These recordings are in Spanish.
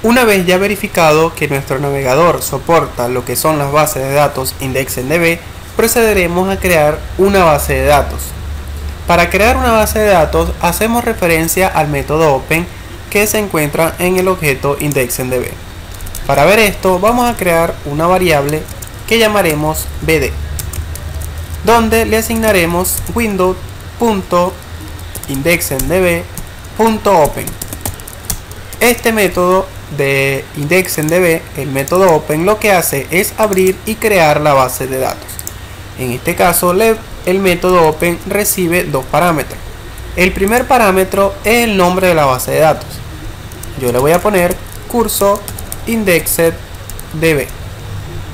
Una vez ya verificado que nuestro navegador soporta lo que son las bases de datos IndexedDB, procederemos a crear una base de datos. Para crear una base de datos hacemos referencia al método open que se encuentra en el objeto IndexedDB. Para ver esto vamos a crear una variable que llamaremos bd, donde le asignaremos windows.indexedDB.open. Este método de IndexedDB, el método open, lo que hace es abrir y crear la base de datos. En este caso el método open recibe dos parámetros. El primer parámetro es el nombre de la base de datos. Yo le voy a poner curso IndexedDB.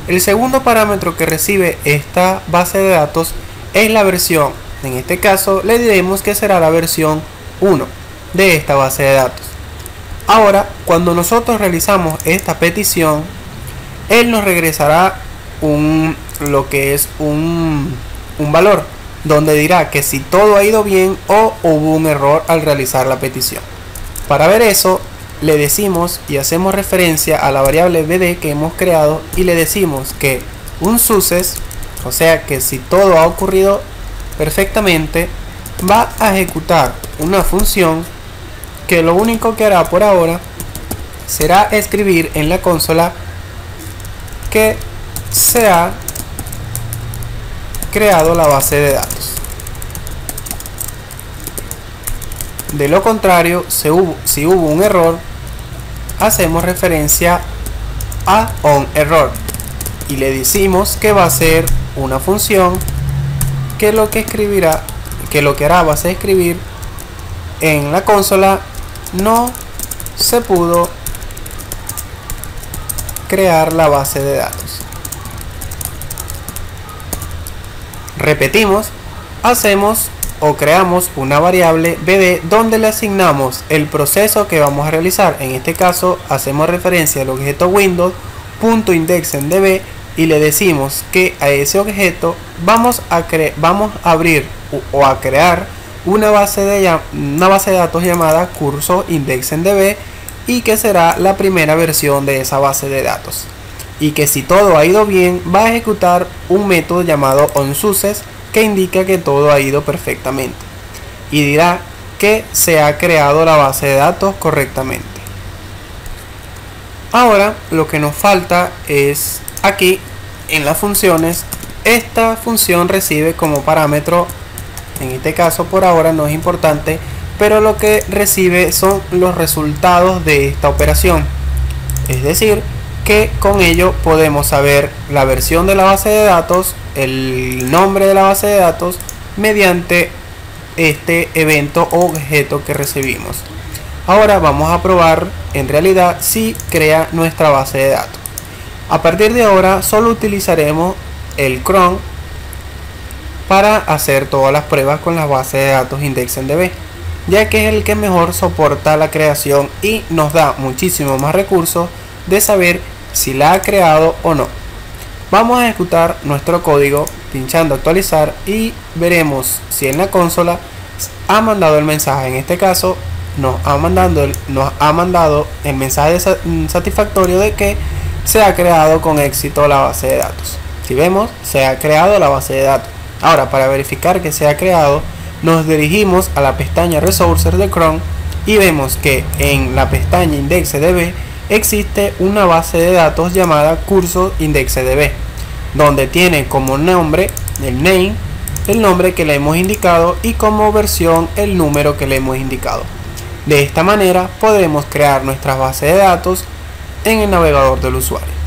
El segundo parámetro que recibe esta base de datos es la versión. En este caso le diremos que será la versión 1 de esta base de datos. Ahora, cuando nosotros realizamos esta petición, él nos regresará un valor donde dirá que si todo ha ido bien o hubo un error al realizar la petición. Para ver eso, le decimos y hacemos referencia a la variable bd que hemos creado y le decimos que un success, o sea que si todo ha ocurrido perfectamente, va a ejecutar una función que lo único que hará por ahora será escribir en la consola que se ha creado la base de datos. De lo contrario, si hubo un error, hacemos referencia a onError y le decimos que va a ser una función que lo que hará va a ser escribir en la consola: no se pudo crear la base de datos. Repetimos, hacemos o creamos una variable bd donde le asignamos el proceso que vamos a realizar. En este caso hacemos referencia al objeto windows.indexedDB y le decimos que a ese objeto vamos a abrir o a crear una base de datos llamada curso IndexedDB y que será la primera versión de esa base de datos, y que si todo ha ido bien va a ejecutar un método llamado onSuccess que indica que todo ha ido perfectamente y dirá que se ha creado la base de datos correctamente. Ahora lo que nos falta es aquí en las funciones. Esta función recibe como parámetro, en este caso por ahora no es importante, pero lo que recibe son los resultados de esta operación, es decir que con ello podemos saber la versión de la base de datos, el nombre de la base de datos mediante este evento o objeto que recibimos. Ahora vamos a probar en realidad si crea nuestra base de datos. A partir de ahora solo utilizaremos el cron para hacer todas las pruebas con la base de datos IndexedDB, ya que es el que mejor soporta la creación y nos da muchísimo más recursos de saber si la ha creado o no. Vamos a ejecutar nuestro código pinchando actualizar y veremos si en la consola ha mandado el mensaje. En este caso nos ha mandado el mensaje satisfactorio de que se ha creado con éxito la base de datos. Si vemos, se ha creado la base de datos. Ahora, para verificar que se ha creado, nos dirigimos a la pestaña Resources de Chrome y vemos que en la pestaña IndexedDB existe una base de datos llamada curso IndexedDB, donde tiene como nombre el name, el nombre que le hemos indicado, y como versión el número que le hemos indicado. De esta manera podemos crear nuestra base de datos en el navegador del usuario.